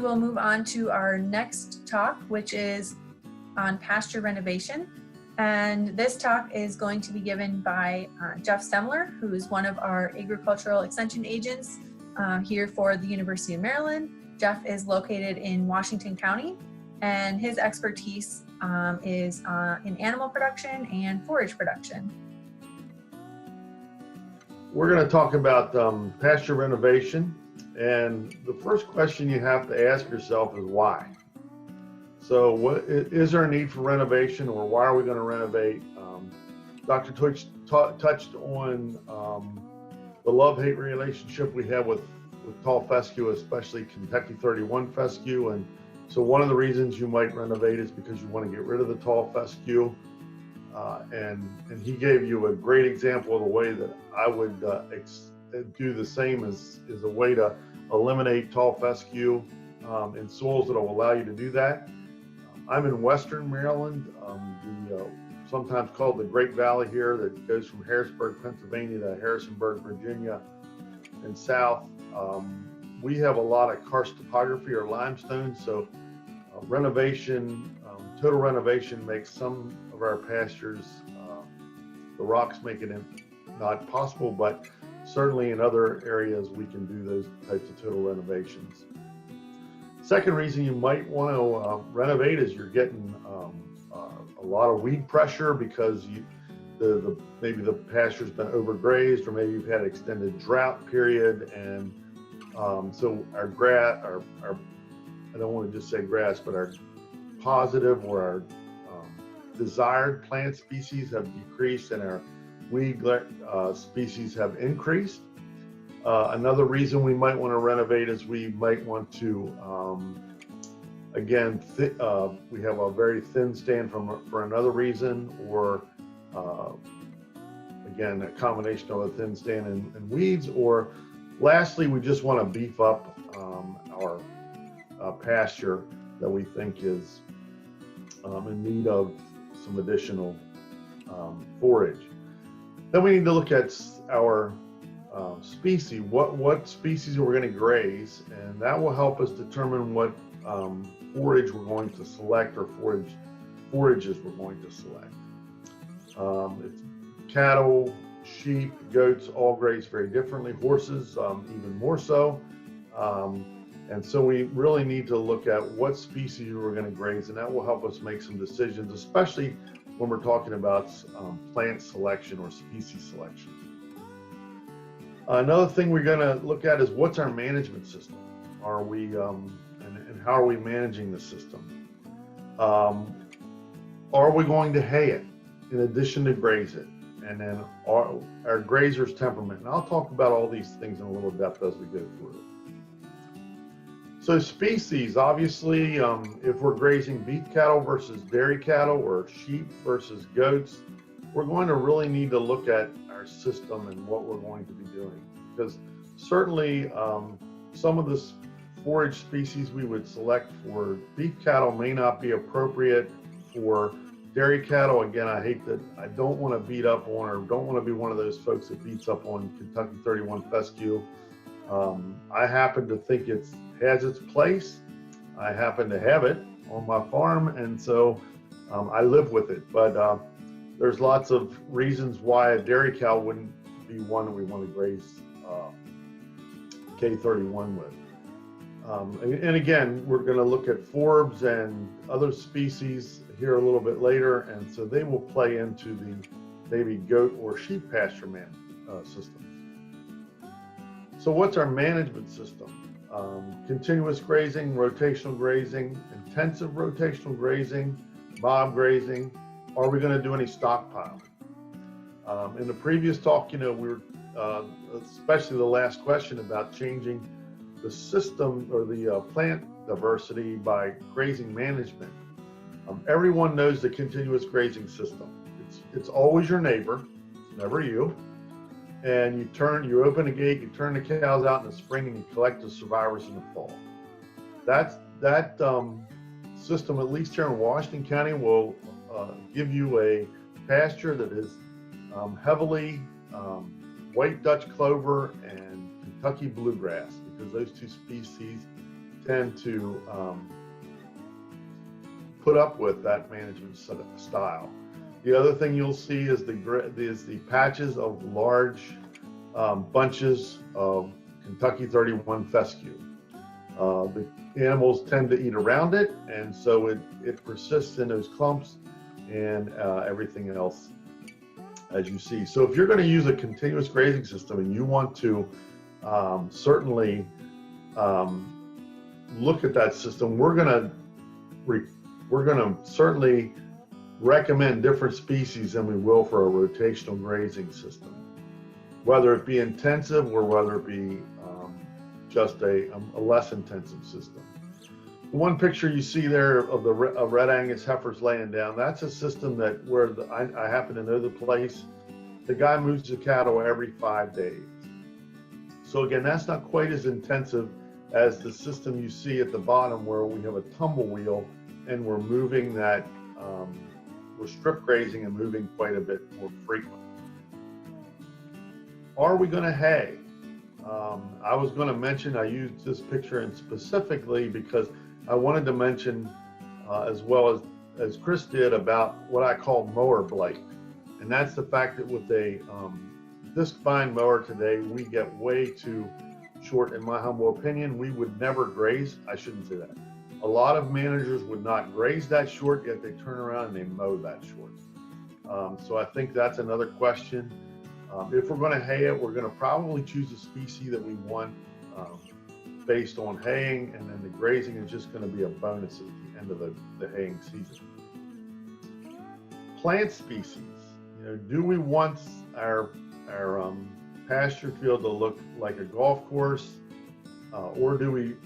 will move on to our next talk, which is on pasture renovation. And this talk is going to be given by Jeff Semler, who is one of our agricultural extension agents here for the University of Maryland. Jeff is located in Washington County, and his expertise is in animal production and forage production. We're going to talk about pasture renovation, and the first question you have to ask yourself is why? So what is there a need for renovation, or why are we going to renovate? Dr. Deutsch touched on the love-hate relationship we have with tall fescue, especially Kentucky 31 fescue. And so one of the reasons you might renovate is because you want to get rid of the tall fescue. And he gave you a great example of the way that I would do the same as a way to eliminate tall fescue in soils that will allow you to do that. I'm in Western Maryland, sometimes called the Great Valley here, that goes from Harrisburg, Pennsylvania to Harrisonburg, Virginia, and south. We have a lot of karst topography or limestone, so total renovation makes some of our pastures, the rocks make it not possible, but certainly in other areas we can do those types of total renovations. Second reason you might want to renovate is you're getting a lot of weed pressure because maybe the pasture's been overgrazed, or maybe you've had an extended drought period, and so our grass, I don't want to just say grass, but our positive or our desired plant species have decreased and our weed species have increased. Another reason we might want to renovate is we might want to, again, we have a very thin stand for another reason, or again, a combination of a thin stand and weeds, or lastly, we just want to beef up our pasture that we think is in need of some additional forage. Then we need to look at our species, what species we're going to graze, and that will help us determine what forage we're going to select, or forages we're going to select. It's cattle, sheep, goats all graze very differently, horses even more so. And so we really need to look at what species we're going to graze, and that will help us make some decisions, especially when we're talking about plant selection or species selection. Another thing we're going to look at is what's our management system? Are we, and how are we managing the system? Are we going to hay it in addition to graze it? And then our grazer's temperament. And I'll talk about all these things in a little depth as we go through it. So species, obviously, if we're grazing beef cattle versus dairy cattle, or sheep versus goats, we're going to really need to look at our system and what we're going to be doing. Because certainly some of the forage species we would select for beef cattle may not be appropriate for dairy cattle. Again, I don't want to beat up on, or don't want to be one of those folks that beats up on Kentucky 31 fescue. I happen to think it has its place. I happen to have it on my farm, and so I live with it. But there's lots of reasons why a dairy cow wouldn't be one that we want to graze K31 with. And again, we're going to look at forbs and other species here a little bit later, and so they will play into the maybe goat or sheep pasture systems. So what's our management system? Continuous grazing, rotational grazing, intensive rotational grazing, mob grazing. Are we going to do any stockpiling? In the previous talk, we were, especially the last question about changing the system or the plant diversity by grazing management. Everyone knows the continuous grazing system. It's always your neighbor, it's never you. And you open the gate, you turn the cows out in the spring, and you collect the survivors in the fall. That system, at least here in Washington County, will give you a pasture that is heavily white Dutch clover and Kentucky bluegrass, because those two species tend to put up with that management style. The other thing you'll see is the patches of large bunches of Kentucky 31 fescue. The animals tend to eat around it, and so it persists in those clumps and everything else, as you see. So if you're going to use a continuous grazing system and you want to certainly look at that system, we're going to certainly recommend different species than we will for a rotational grazing system, whether it be intensive or whether it be just a less intensive system. The one picture you see there of the red Angus heifers laying down, that's a system that I happen to know the place. The guy moves the cattle every 5 days. So again, that's not quite as intensive as the system you see at the bottom, where we have a tumble wheel and we're moving that, we're strip grazing and moving quite a bit more frequently. Are we going to hay? I was going to mention, I used this picture in specifically because I wanted to mention, as well as Chris did, about what I call mower blight. And that's the fact that with a disc vine mower today, we get way too short. In my humble opinion, we would never graze. I shouldn't say that. A lot of managers would not graze that short, yet they turn around and they mow that short. So I think that's another question. If we're going to hay it, we're going to probably choose a species that we want based on haying, and then the grazing is just going to be a bonus at the end of the haying season. Plant species. Do we want our pasture field to look like a golf course, or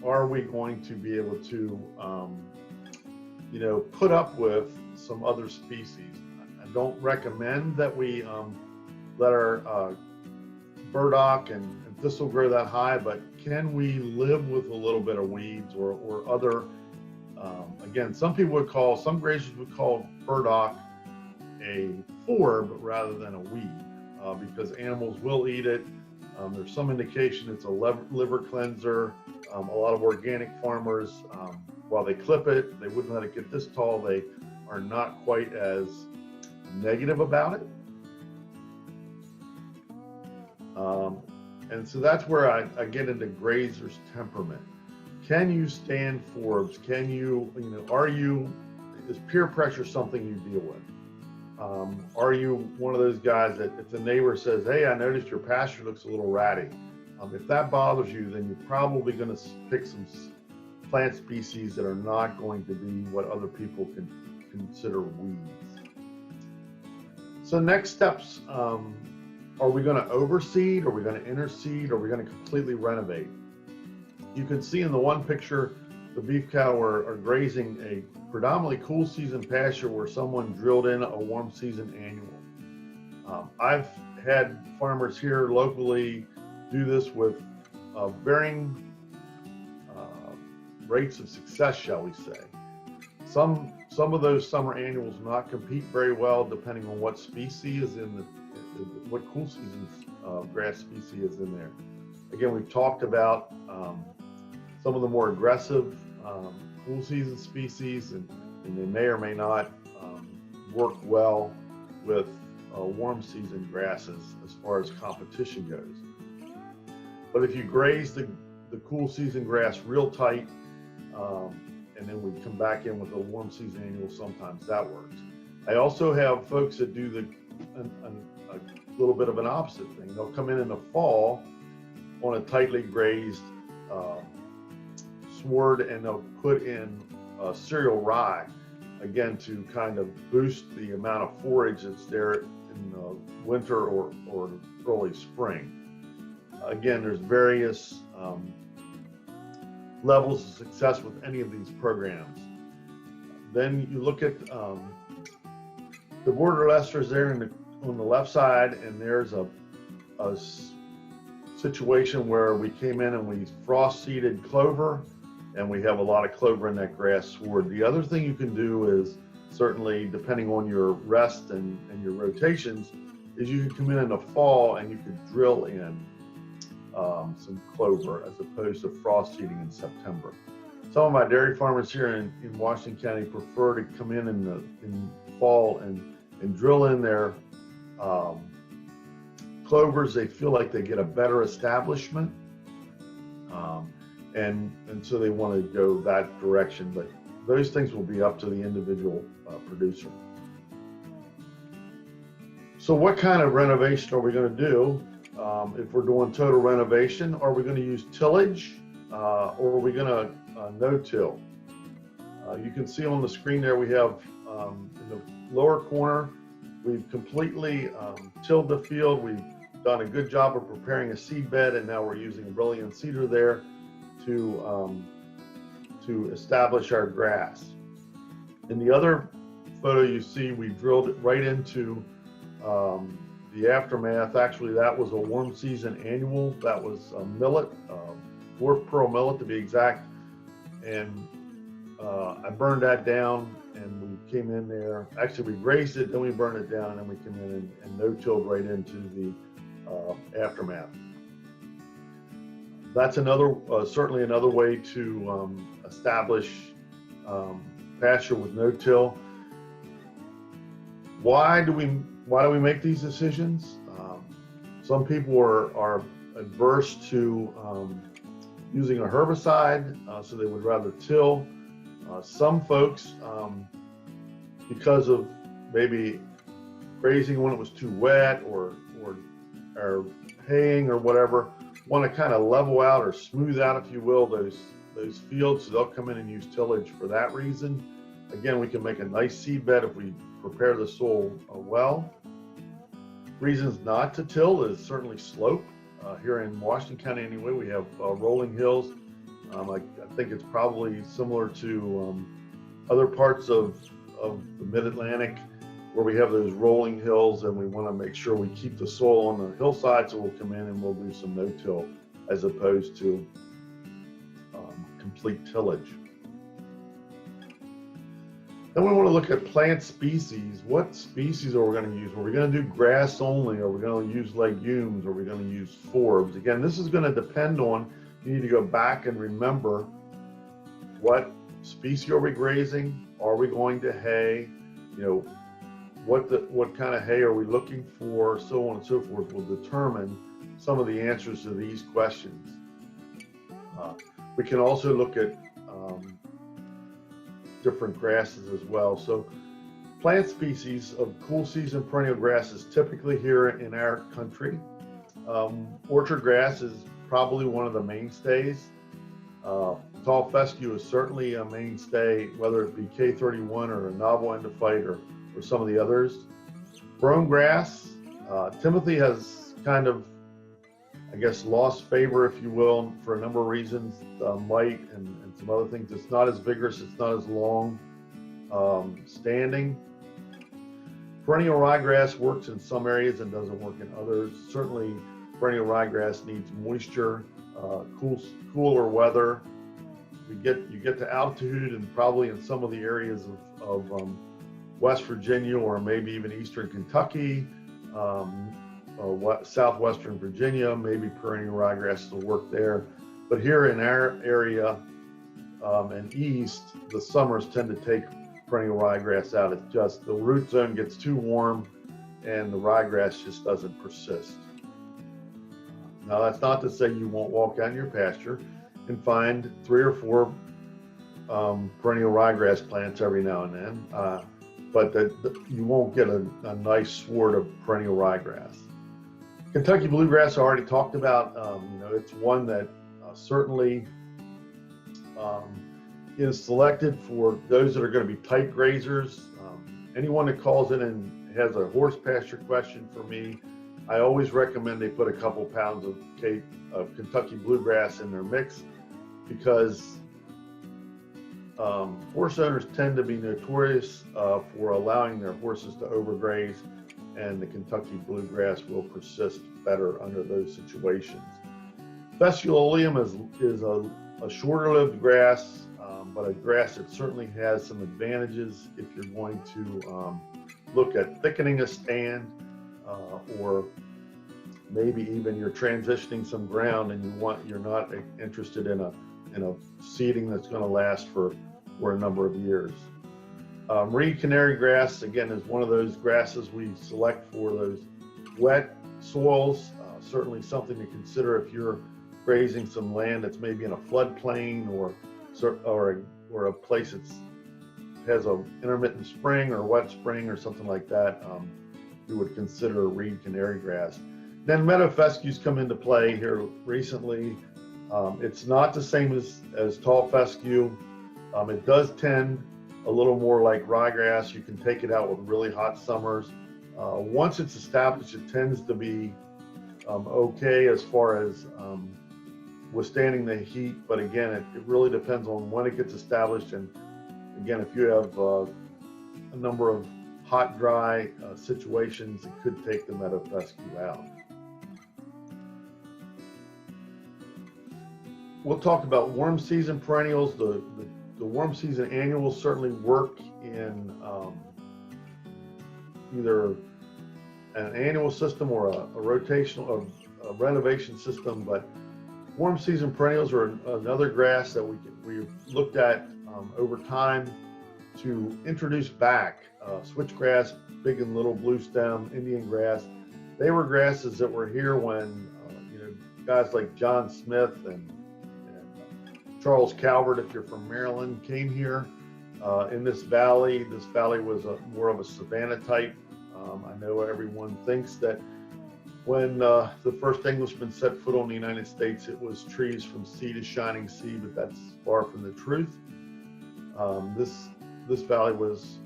are we going to be able to put up with some other species? I don't recommend that we let our burdock and thistle grow that high, but can we live with a little bit of weeds or other, again, some grazers would call burdock a forb rather than a weed, because animals will eat it. There's some indication it's a liver cleanser. A lot of organic farmers, while they clip it, they wouldn't let it get this tall. They are not quite as negative about it. And so that's where I get into grazer's temperament. Can you stand forbs? Is peer pressure something you deal with? Are you one of those guys that if the neighbor says, hey, I noticed your pasture looks a little ratty, if that bothers you, then you're probably going to pick some plant species that are not going to be what other people can consider weeds. So next steps, are we going to overseed? Are we going to interseed? Are we going to completely renovate? You can see in the one picture, the beef cattle are grazing a predominantly cool season pasture where someone drilled in a warm season annual. I've had farmers here locally do this with varying rates of success, shall we say. Some of those summer annuals not compete very well depending on what species is in what cool season grass species is in there. Again, we've talked about some of the more aggressive cool season species, and they may or may not work well with warm season grasses as far as competition goes. But if you graze the cool season grass real tight, and then we come back in with a warm season annual, sometimes that works. I also have folks that do a little bit of an opposite thing. They'll come in the fall on a tightly grazed sward, and they'll put in cereal rye, again, to kind of boost the amount of forage that's there in the winter or early spring. Again, there's various levels of success with any of these programs. Then you look at the border esters there on the left side, and there's a situation where we came in and we frost seeded clover, and we have a lot of clover in that grass sward. The other thing you can do is, certainly depending on your rest and your rotations, is you can come in the fall and you could drill in some clover as opposed to frost seeding in September. Some of my dairy farmers here in Washington County prefer to come in fall and drill in their clovers. They feel like they get a better establishment, and so they want to go that direction. But those things will be up to the individual producer. So what kind of renovation are we going to do? If we're doing total renovation, are we going to use tillage or are we going to no-till? You can see on the screen there we have in the lower corner, we've completely tilled the field. We've done a good job of preparing a seed bed, and now we're using a brilliant seeder there to establish our grass. In the other photo you see, we drilled it right into the aftermath. Actually, that was a warm season annual. That was a millet, dwarf pearl millet to be exact. And I burned that down, and we came in there. Actually, we grazed it, then we burned it down, and then we came in and no-tilled right into the aftermath. That's another, certainly another way to establish pasture with no-till. Why do we make these decisions? Some people are adverse to using a herbicide, so they would rather till. Some folks, because of maybe grazing when it was too wet or haying or whatever, want to kind of level out or smooth out, if you will, those fields. So they'll come in and use tillage for that reason. Again, we can make a nice seed bed if we prepare the soil well. Reasons not to till is certainly slope. Here in Washington County anyway, we have rolling hills. I think it's probably similar to other parts of the mid-Atlantic where we have those rolling hills, and we want to make sure we keep the soil on the hillside, so we'll come in and we'll do some no-till as opposed to complete tillage. Then we want to look at plant species. What species are we going to use? Are we going to do grass only? Are we going to use legumes? Are we going to use forbs? Again, this is going to depend on, you need to go back and remember what species are we grazing? Are we going to hay? You know, what kind of hay are we looking for? So on and so forth will determine some of the answers to these questions. We can also look at different grasses as well. So plant species of cool season perennial grasses typically here in our country. Orchard grass is probably one of the mainstays. Tall fescue is certainly a mainstay, whether it be K31 or a novel endophyte or some of the others. Brome grass, Timothy has kind of, I guess, lost favor, if you will, for a number of reasons, light and some other things. It's not as vigorous, it's not as long standing. Perennial ryegrass works in some areas and doesn't work in others. Certainly, perennial ryegrass needs moisture, cooler weather. You get to altitude, and probably in some of the areas of West Virginia or maybe even Eastern Kentucky, Southwestern Virginia, maybe perennial ryegrass will work there. But here in our area and east, the summers tend to take perennial ryegrass out. It's just the root zone gets too warm and the ryegrass just doesn't persist. Now, that's not to say you won't walk out in your pasture and find 3 or 4 perennial ryegrass plants every now and then, but you won't get a nice sward of perennial ryegrass. Kentucky bluegrass I already talked about. It's one that certainly is selected for those that are going to be tight grazers. Anyone that calls in and has a horse pasture question for me, I always recommend they put a couple pounds of Kentucky bluegrass in their mix, because horse owners tend to be notorious for allowing their horses to overgraze, and the Kentucky bluegrass will persist better under those situations. Fesculoleum is a shorter-lived grass, but a grass that certainly has some advantages if you're going to look at thickening a stand, or maybe even you're transitioning some ground and you're not interested in a in a seeding that's going to last for a number of years. Reed canary grass, again, is one of those grasses we select for those wet soils. Certainly something to consider if you're grazing some land that's maybe in a floodplain or a place that has an intermittent spring or wet spring or something like that. We would consider reed canary grass. Then meadow fescues come into play here recently. It's not the same as tall fescue. It does tend a little more like ryegrass. You can take it out with really hot summers. Once it's established, it tends to be okay as far as withstanding the heat, but again, it really depends on when it gets established. And again, if you have a number of hot, dry situations, it could take the meadow fescue out. We'll talk about warm season perennials. The warm season annuals certainly work in either an annual system or a rotational or a renovation system, but warm season perennials are another grass that we've looked at over time to introduce back. Switchgrass, big and little blue stem, Indian grass. They were grasses that were here when guys like John Smith and Charles Calvert, if you're from Maryland, came here in this valley. This valley was more of a savanna type. I know everyone thinks that when the first Englishmen set foot on the United States, it was trees from sea to shining sea, but that's far from the truth. This valley was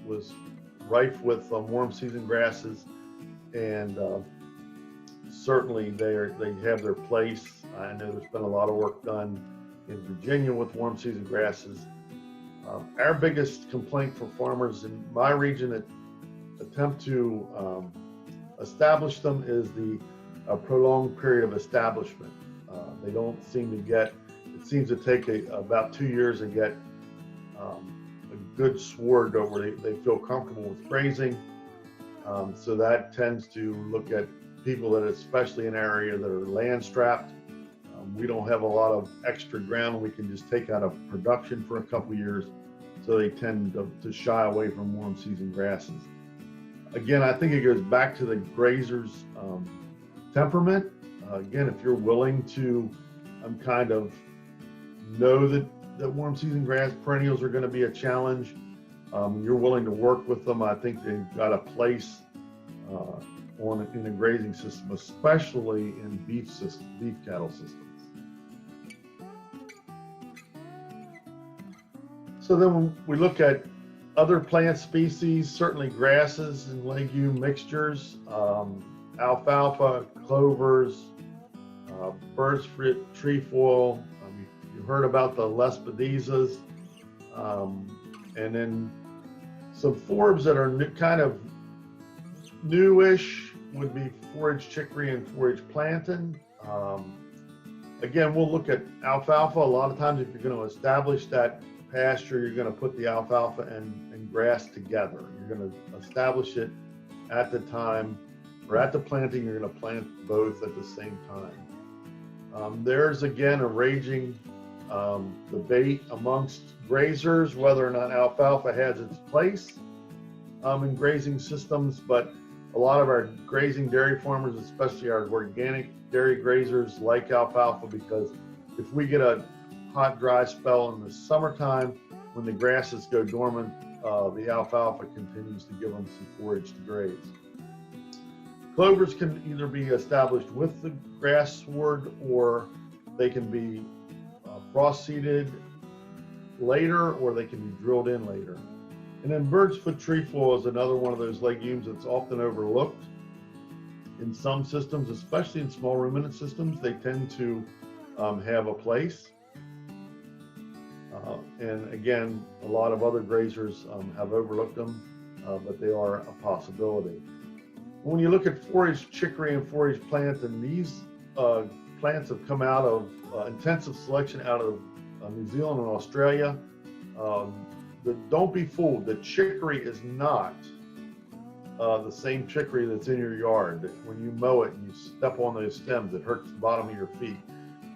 rife with warm season grasses, and certainly they have their place. I know there's been a lot of work done in Virginia with warm season grasses. Our biggest complaint for farmers in my region that attempt to establish them is the prolonged period of establishment. They don't seem to get, it seems to take about 2 years to get a good sward where they feel comfortable with grazing. So that tends to look at people that, especially in area that are land strapped. We don't have a lot of extra ground we can just take out of production for a couple of years, so they tend to shy away from warm season grasses. Again, I think it goes back to the grazer's temperament. Again, if you're willing to kind of know that warm season grass perennials are going to be a challenge, you're willing to work with them, I think they've got a place in the grazing system, especially in beef cattle systems. So then when we look at other plant species, certainly grasses and legume mixtures, alfalfa, clovers, bird's fruit, trefoil. You heard about the lespedezas, and then some forbs that are kind of newish would be forage chicory and forage plantain. Again, we'll look at alfalfa. A lot of times if you're going to establish that pasture, you're going to put the alfalfa and grass together. You're going to establish it at the time, or at the planting, you're going to plant both at the same time. There's again a raging debate amongst grazers whether or not alfalfa has its place in grazing systems, but a lot of our grazing dairy farmers, especially our organic dairy grazers, like alfalfa, because if we get a hot, dry spell in the summertime when the grasses go dormant, the alfalfa continues to give them some forage to graze. Clovers can either be established with the grass sward, or they can be frost seeded later, or they can be drilled in later. And then bird's foot trefoil is another one of those legumes that's often overlooked in some systems, especially in small ruminant systems. They tend to have a place. And again, a lot of other grazers have overlooked them, but they are a possibility. When you look at forage chicory and forage plantain, these plants have come out of intensive selection out of New Zealand and Australia. Don't be fooled, the chicory is not the same chicory that's in your yard. When you mow it and you step on those stems, it hurts the bottom of your feet.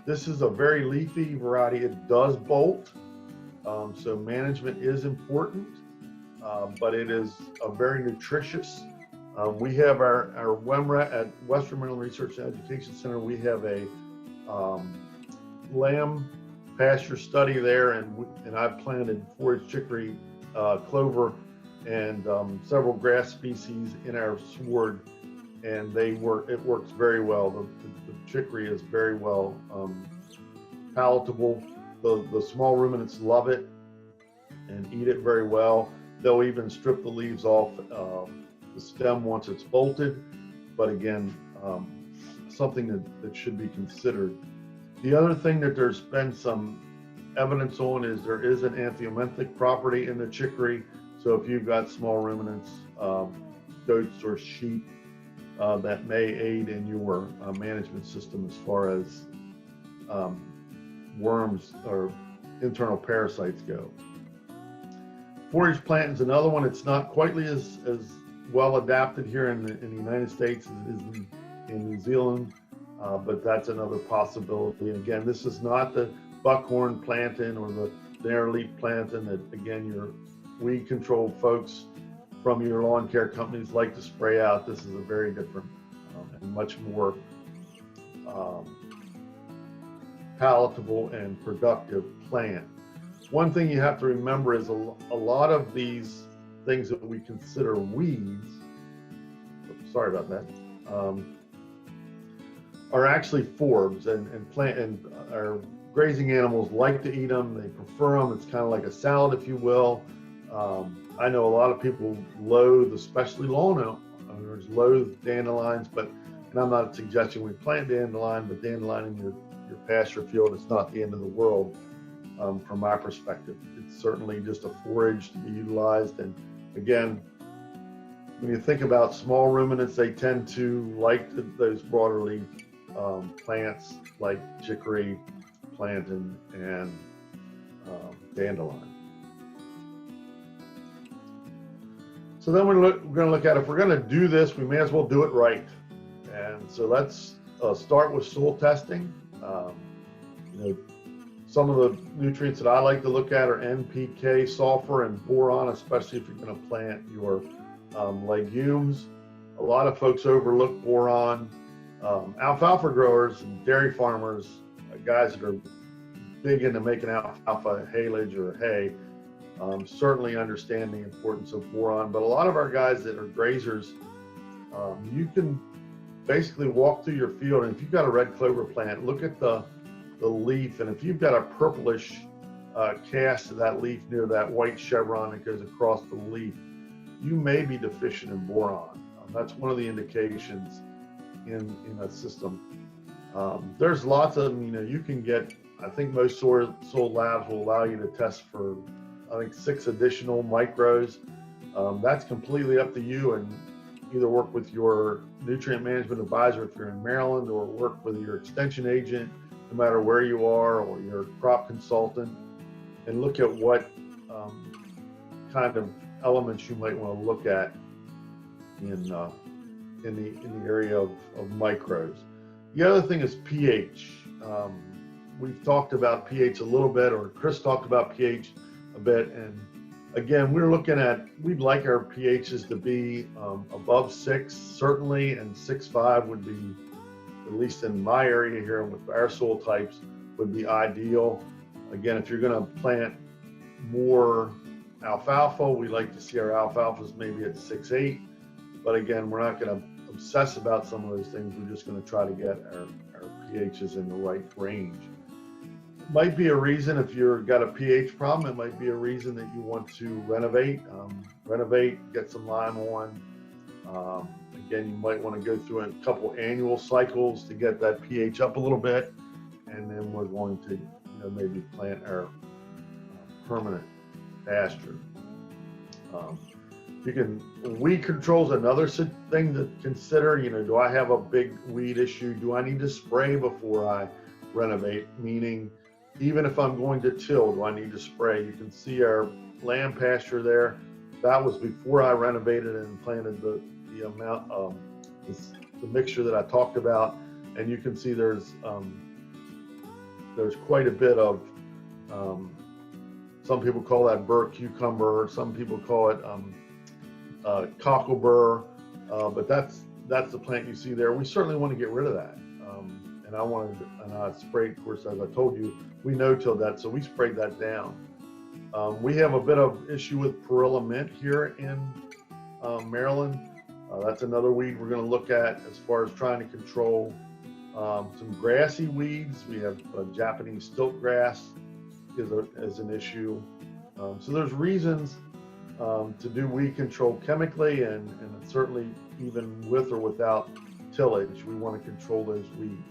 This is a very leafy variety. It does bolt, so management is important, but it is a very nutritious. We have our WEMRA at Western Maryland Research and Education Center. We have a lamb pasture study there, and I've planted forage chicory, clover, and several grass species in our sward, and it works very well. The chicory is very well palatable. The small ruminants love it and eat it very well. They'll even strip the leaves off the stem once it's bolted, but again, something that should be considered. The other thing that there's been some evidence on is there is an anthelmintic property in the chicory. So if you've got small ruminants, goats or sheep, that may aid in your management system as far as worms or internal parasites go. Forage planting is another one. It's not quite as well adapted here in the United States as it is in New Zealand, but that's another possibility. And again, this is not the buckhorn planting or the narrow-leaf planting that, again, your weed control folks from your lawn care companies like to spray out. This is a very different and much more palatable and productive plant. One thing you have to remember is a lot of these things that we consider weeds, sorry about that, are actually forbs, and our grazing animals like to eat them. They prefer them. It's kind of like a salad, if you will. I know a lot of people loathe, especially lawn owners, loathe dandelions, and I'm not suggesting we plant dandelion, but dandelion in your pasture field, it's not the end of the world from my perspective. It's certainly just a forage to be utilized. And again, when you think about small ruminants, they tend to like those broader leaf plants like chicory, plantain, and dandelion. So then we're going to look at, if we're going to do this, we may as well do it right. And so let's start with soil testing. Some of the nutrients that I like to look at are NPK, sulfur, and boron, especially if you're going to plant your legumes. A lot of folks overlook boron. Alfalfa growers and dairy farmers, guys that are big into making alfalfa haylage or hay, certainly understand the importance of boron. But a lot of our guys that are grazers, you can basically walk through your field, and if you've got a red clover plant, look at the leaf, and if you've got a purplish cast of that leaf near that white chevron that goes across the leaf, you may be deficient in boron. That's one of the indications in a system. There's lots of them. You can get, I think most soil labs will allow you to test for, I think, 6 additional micros. That's completely up to you, and either work with your nutrient management advisor if you're in Maryland, or work with your extension agent, no matter where you are, or your crop consultant, and look at what kind of elements you might want to look at in the area of micros. The other thing is pH. We've talked about pH a little bit, or Chris talked about pH a bit, and again, we'd like our pHs to be above 6, certainly, and 6.5 would be, at least in my area here with our soil types, would be ideal. Again, if you're going to plant more alfalfa, we like to see our alfalfas maybe at 6.8, but again, we're not going to obsess about some of those things. We're just going to try to get our pHs in the right range. Might be a reason, if you've got a pH problem, it might be a reason that you want to renovate, get some lime on. Again, you might want to go through a couple annual cycles to get that pH up a little bit, and then we're going to maybe plant our permanent pasture. Weed control is another thing to consider. Do I have a big weed issue? Do I need to spray before I renovate? Meaning, even if I'm going to till, do I need to spray? You can see our lamb pasture there. That was before I renovated and planted the amount of the mixture that I talked about. And you can see there's there's quite a bit of, some people call that burr cucumber, some people call it cockleburr, but that's the plant you see there. We certainly want to get rid of that. And I sprayed, of course, as I told you, we no-tilled that, so we sprayed that down. We have a bit of issue with Perilla mint here in Maryland. That's another weed we're going to look at as far as trying to control some grassy weeds. We have Japanese stilt grass is an issue. So there's reasons to do weed control chemically, and certainly even with or without tillage, we want to control those weeds.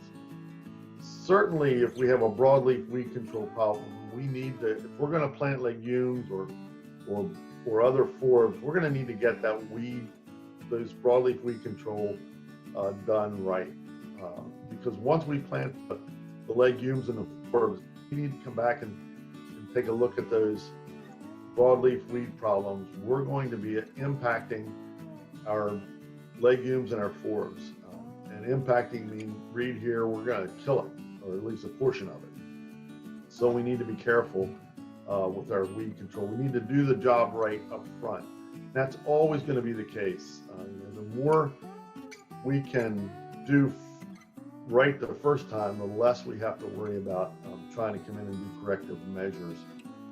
Certainly, if we have a broadleaf weed control problem, we need to, if we're going to plant legumes or other forbs, we're going to need to get those broadleaf weed control done right. Because once we plant the legumes and the forbs, we need to come back and take a look at those broadleaf weed problems. We're going to be impacting our legumes and our forbs. And impacting means, read here, we're going to kill it, or at least a portion of it. So we need to be careful with our weed control. We need to do the job right up front. That's always going to be the case. The more we can do right the first time, the less we have to worry about trying to come in and do corrective measures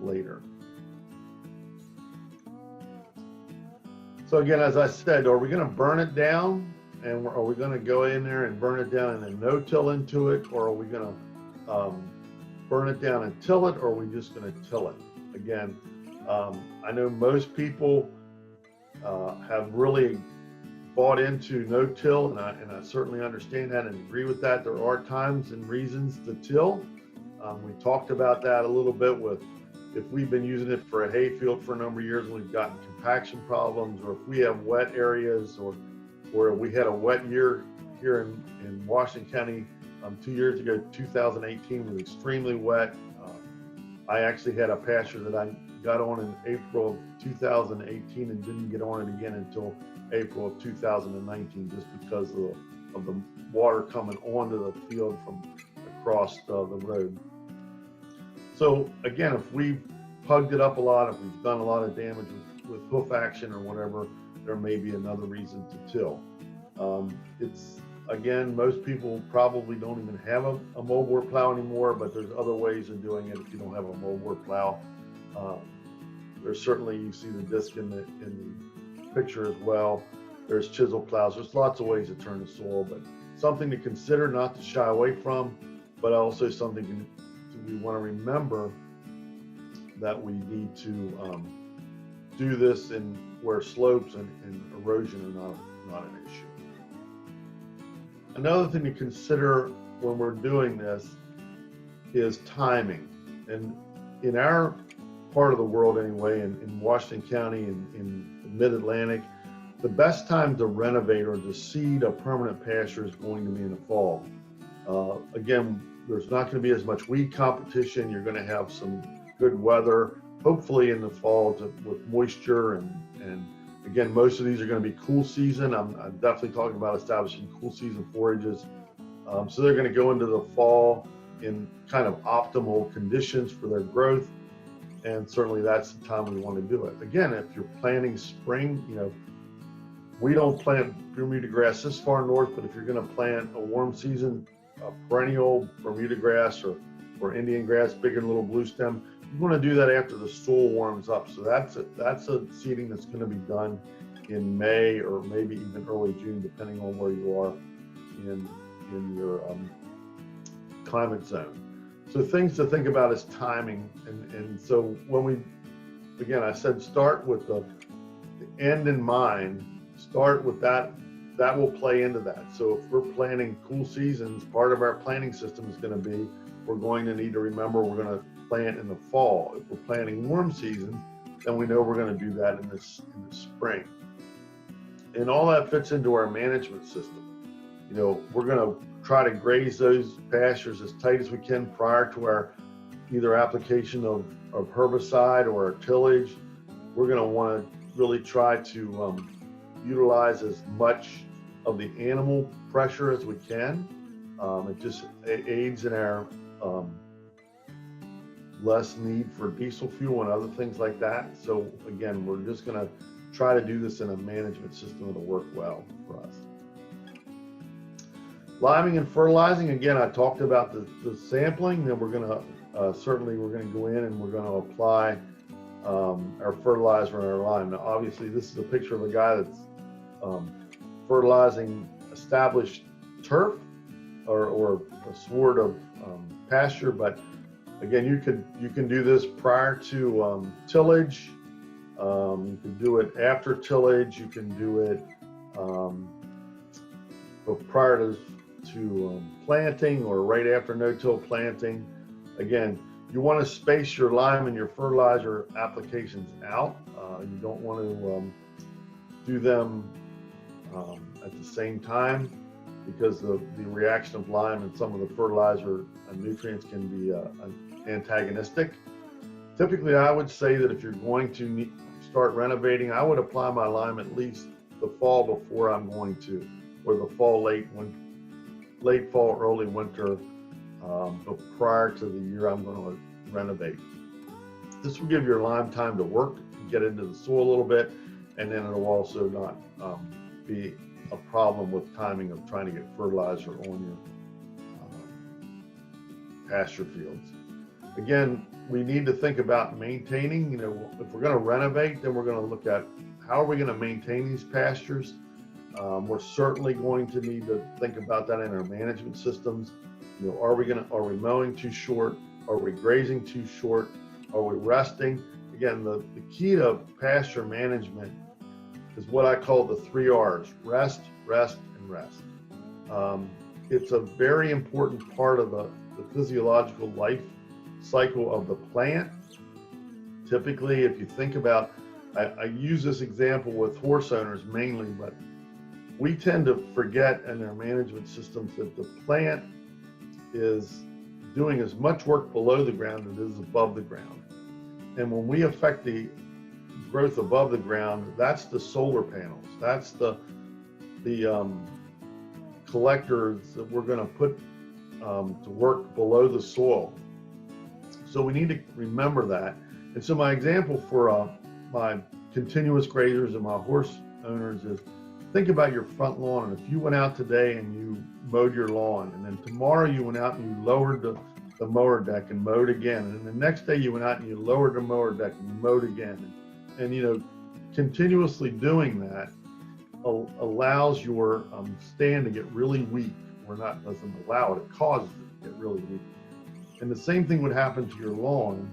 later. So again, as I said, are we going to burn it down, and are we going to go in there and burn it down and then no-till into it, or are we going to burn it down and till it, or are we just going to till it? Again, I know most people have really bought into no-till, and I certainly understand that and agree with that. There are times and reasons to till. We talked about that a little bit with if we've been using it for a hay field for a number of years and we've gotten compaction problems, or if we have wet areas, or we had a wet year here in Washington County 2 years ago. 2018 was extremely wet. I actually had a pasture that I got on in April of 2018 and didn't get on it again until April of 2019, just because of the water coming onto the field from across the road. So again, if we've hugged it up a lot, if we've done a lot of damage with hoof action or whatever, there may be another reason to till. It's, again, most people probably don't even have a moldboard plow anymore, but there's other ways of doing it if you don't have a moldboard plow. There's certainly, you see the disc in the picture as well. There's chisel plows. There's lots of ways to turn the soil, but something to consider, not to shy away from, but also something we want to remember that we need to do this in where slopes and erosion are not an issue. Another thing to consider when we're doing this is timing. And in our part of the world anyway, in Washington County and in the mid-Atlantic, the best time to renovate or to seed a permanent pasture is going to be in the fall. Again, there's not going to be as much weed competition. You're going to have some good weather, hopefully in the fall with moisture. And again, most of these are going to be cool season. I'm definitely talking about establishing cool season forages. So they're going to go into the fall in kind of optimal conditions for their growth. And certainly that's the time we want to do it. Again, if you're planting spring, we don't plant Bermuda grass this far north, but if you're going to plant a warm season, a perennial Bermuda grass or Indian grass, big and little blue stem, you want to do that after the soil warms up. So that's a seeding that's going to be done in May or maybe even early June, depending on where you are in your climate zone. So things to think about is timing. And so when I said start with the end in mind, start with that. That will play into that. So if we're planning cool seasons, part of our planning system is going to be, we're going to need to remember we're going to plant in the fall. If we're planning warm seasons, then we know we're going to do that in the spring. And all that fits into our management system. We're going to try to graze those pastures as tight as we can prior to our either application of herbicide or our tillage. We're going to want to really try to utilize as much of the animal pressure as we can. It just aids in our less need for diesel fuel and other things like that. So again, we're just going to try to do this in a management system that'll work well for us. Liming and fertilizing, again, I talked about the sampling. Then we're going to certainly we're going to go in and we're going to apply our fertilizer and our lime. Now, obviously, this is a picture of a guy that's fertilizing established turf or a sward of pasture. But again, you can do this prior to tillage. You can do it after tillage. You can do it prior to planting or right after no-till planting. Again, you want to space your lime and your fertilizer applications out. You don't want to do them at the same time, because the reaction of lime and some of the fertilizer and nutrients can be antagonistic. Typically, I would say that if you're going to start renovating, I would apply my lime at least the fall before I'm going to, or the fall, late fall, early winter, but prior to the year I'm going to renovate. This will give your lime time to work, get into the soil a little bit, and then it'll also not be a problem with timing of trying to get fertilizer on your pasture fields. Again, we need to think about maintaining. You know, if we're going to renovate, then we're going to look at how are we going to maintain these pastures. We're certainly going to need to think about that in our management systems. You know, are we mowing too short? Are we grazing too short? Are we resting? Again, the key to pasture management is what I call the 3 R's: rest, rest, and rest. It's a very important part of the physiological life cycle of the plant. Typically, if you think about, I use this example with horse owners mainly, but we tend to forget in our management systems that the plant is doing as much work below the ground as it is above the ground. And when we affect the growth above the ground, that's the solar panels. That's the collectors that we're going to put to work below the soil. So we need to remember that. And so my example for my continuous grazers and my horse owners is, think about your front lawn. And if you went out today and you mowed your lawn, and then tomorrow you went out and you lowered the mower deck and mowed again, and then the next day you went out and you lowered the mower deck and you mowed again, and you know, continuously doing that allows your stand to get really weak. Doesn't allow it, it causes it to get really weak. And the same thing would happen to your lawn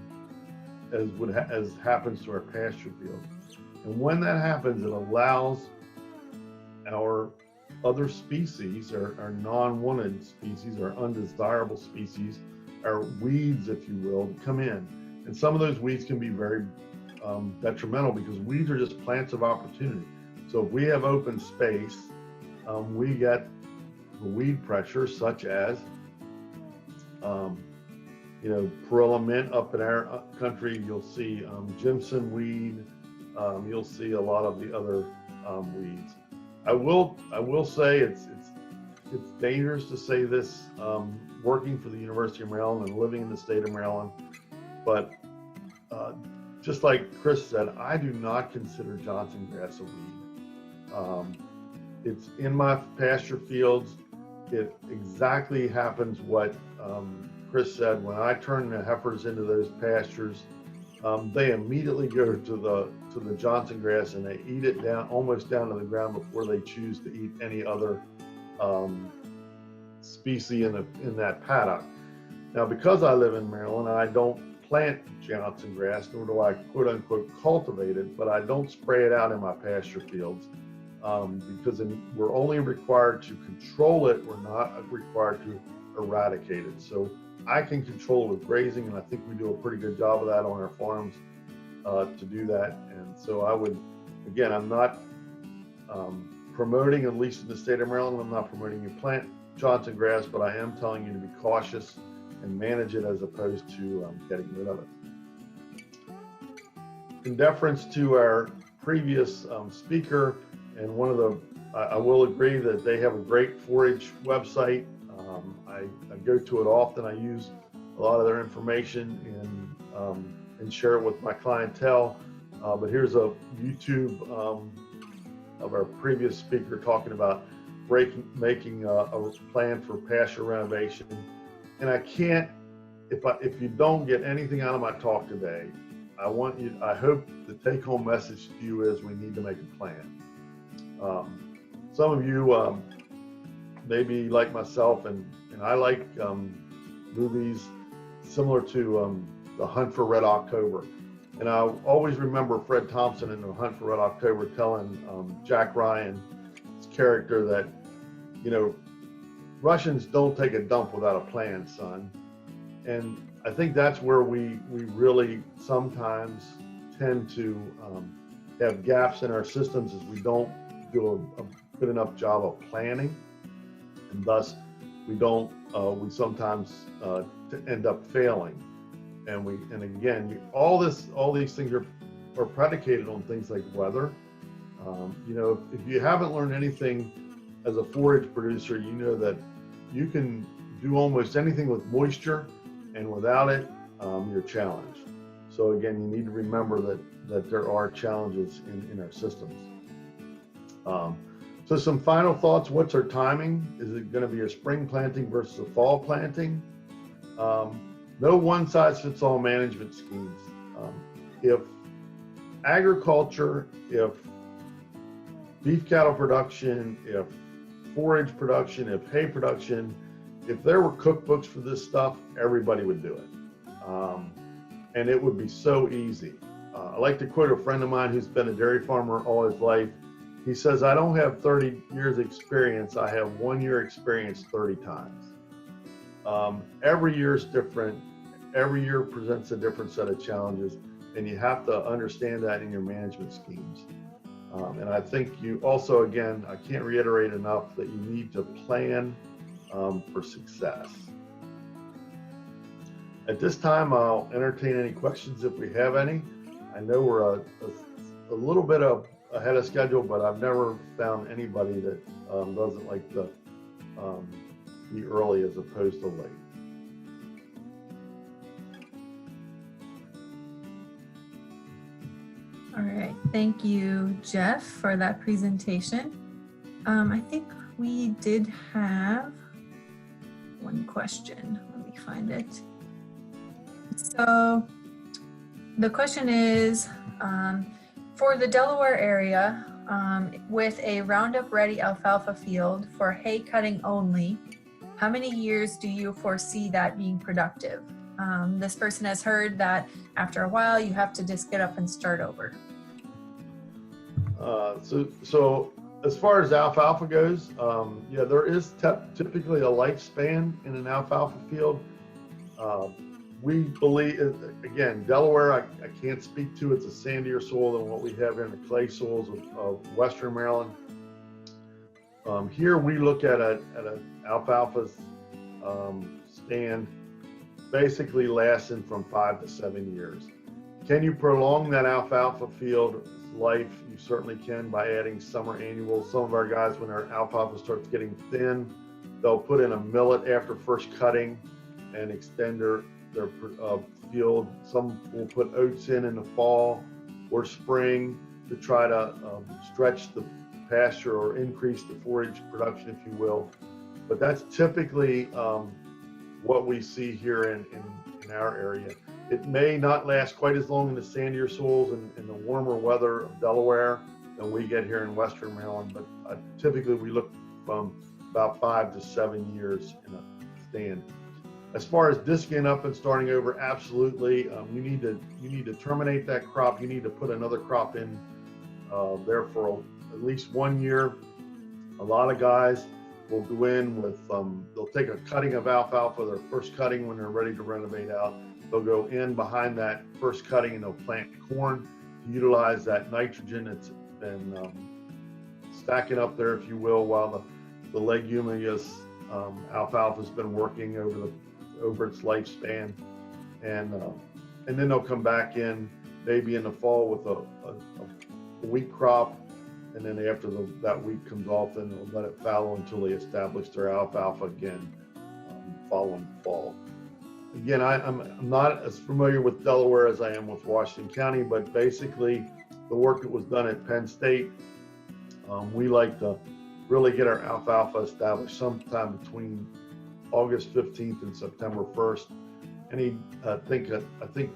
as happens to our pasture field. And when that happens, it allows our other species, our non-wanted species, our undesirable species, our weeds, if you will, to come in. And some of those weeds can be very detrimental, because weeds are just plants of opportunity. So if we have open space, we get the weed pressure, such as you know, perilla mint. Up in our country, you'll see Jimson weed. You'll see a lot of the other weeds. I will say it's dangerous to say this, working for the University of Maryland and living in the state of Maryland, but just like Chris said, I do not consider Johnson grass a weed. It's in my pasture fields. It exactly happens what Chris said. When I turn the heifers into those pastures, they immediately go to the Johnson grass, and they eat it down, almost down to the ground, before they choose to eat any other species in that paddock. Now, because I live in Maryland, I don't plant Johnson grass, nor do I quote unquote cultivate it, but I don't spray it out in my pasture fields, because we're only required to control it. We're not required to eradicate it. So I can control it with grazing, and I think we do a pretty good job of that on our farms to do that. And so I would, again, I'm not promoting, at least in the state of Maryland, I'm not promoting you plant Johnson grass, but I am telling you to be cautious and manage it as opposed to getting rid of it. In deference to our previous speaker, and I will agree that they have a great Forage website. I go to it often. I use a lot of their information and share it with my clientele. But here's a YouTube of our previous speaker talking about making a plan for pasture renovation. And I can't, if you don't get anything out of my talk today, I hope the take-home message to you is we need to make a plan. Some of you maybe like myself, and I like movies similar to The Hunt for Red October. And I always remember Fred Thompson in The Hunt for Red October telling Jack Ryan's character that, you know, Russians don't take a dump without a plan, son. And I think that's where we really sometimes tend to have gaps in our systems, is we don't do a good enough job of planning, and thus we sometimes end up failing. And again, all these things are predicated on things like weather. You know, if you haven't learned anything as a forage producer, you know that you can do almost anything with moisture, and without it, you're challenged. So again, you need to remember that there are challenges in our systems. So some final thoughts. What's our timing? Is it going to be a spring planting versus a fall planting? No one size fits all management schemes. If agriculture, if beef cattle production, if forage production, if hay production, if there were cookbooks for this stuff, everybody would do it. And it would be so easy. I like to quote a friend of mine who's been a dairy farmer all his life. He says, I don't have 30 years experience, I have 1 year experience 30 times. Every year is different. Every year presents a different set of challenges, and you have to understand that in your management schemes. And I think you also, again, I can't reiterate enough that you need to plan for success. At this time, I'll entertain any questions if we have any. I know we're a little bit ahead of schedule, but I've never found anybody that doesn't like to be early as opposed to late. All right, thank you, Jeff, for that presentation. I think we did have one question. Let me find it. So the question is, for the Delaware area, with a Roundup Ready alfalfa field for hay cutting only, how many years do you foresee that being productive? This person has heard that after a while you have to just get up and start over. So as far as alfalfa goes, yeah, there is typically a lifespan in an alfalfa field. We believe, again, Delaware, I can't speak to. It's a sandier soil than what we have in the clay soils of Western Maryland. Here we look at an alfalfa stand basically lasting from 5 to 7 years. Can you prolong that alfalfa field life? You certainly can by adding summer annuals. Some of our guys, when our alfalfa starts getting thin, they'll put in a millet after first cutting and extend their field. Some will put oats in the fall or spring to try to stretch the pasture or increase the forage production, if you will. But that's typically what we see here in our area. It may not last quite as long in the sandier soils and the warmer weather of Delaware than we get here in Western Maryland, but typically we look from about 5 to 7 years in a stand. As far as disking up and starting over, absolutely. You need to terminate that crop. You need to put another crop in there for at least 1 year. A lot of guys will go in with, they'll take a cutting of alfalfa, their first cutting when they're ready to renovate out. They'll go in behind that first cutting and they'll plant corn to utilize that nitrogen that's been stacking up there, if you will, while the leguminous alfalfa has been working over its lifespan, and then they'll come back in maybe in the fall with a wheat crop, and then after that wheat comes off, then they'll let it fallow until they establish their alfalfa again following fall. again, I'm not as familiar with Delaware as I am with Washington County, but basically the work that was done at Penn State, we like to really get our alfalfa established sometime between August 15th and September 1st. And I think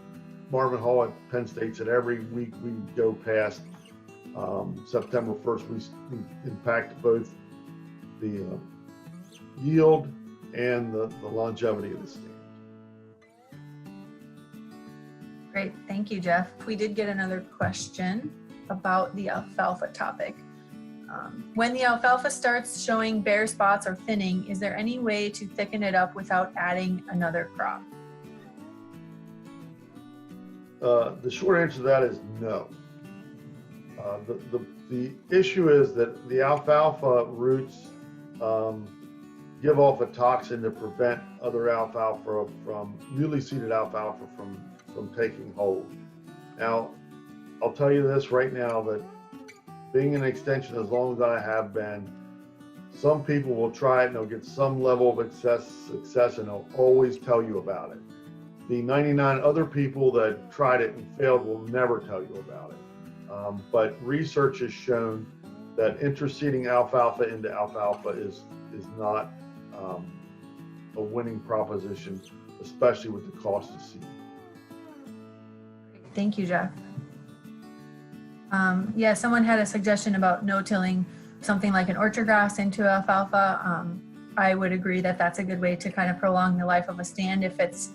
Marvin Hall at Penn State said every week we go past September 1st, we impact both the yield and the longevity of the stand. Great, thank you, Jeff. We did get another question about the alfalfa topic. When the alfalfa starts showing bare spots or thinning, is there any way to thicken it up without adding another crop? The short answer to that is no. The issue is that the alfalfa roots give off a toxin to prevent other alfalfa newly seeded alfalfa from taking hold. Now, I'll tell you this right now, that being an extension as long as I have been, some people will try it and they'll get some level of success and they'll always tell you about it. The 99 other people that tried it and failed will never tell you about it. But research has shown that interseeding alfalfa into alfalfa is not a winning proposition, especially with the cost of seed. Thank you, Jeff. Yeah, someone had a suggestion about no-tilling something like an orchard grass into alfalfa. I would agree that that's a good way to kind of prolong the life of a stand if it's,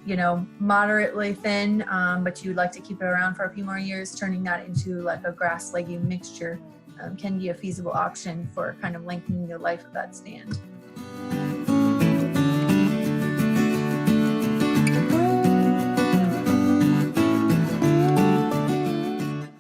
you know, moderately thin, but you'd like to keep it around for a few more years. Turning that into like a grass legume mixture can be a feasible option for kind of lengthening the life of that stand.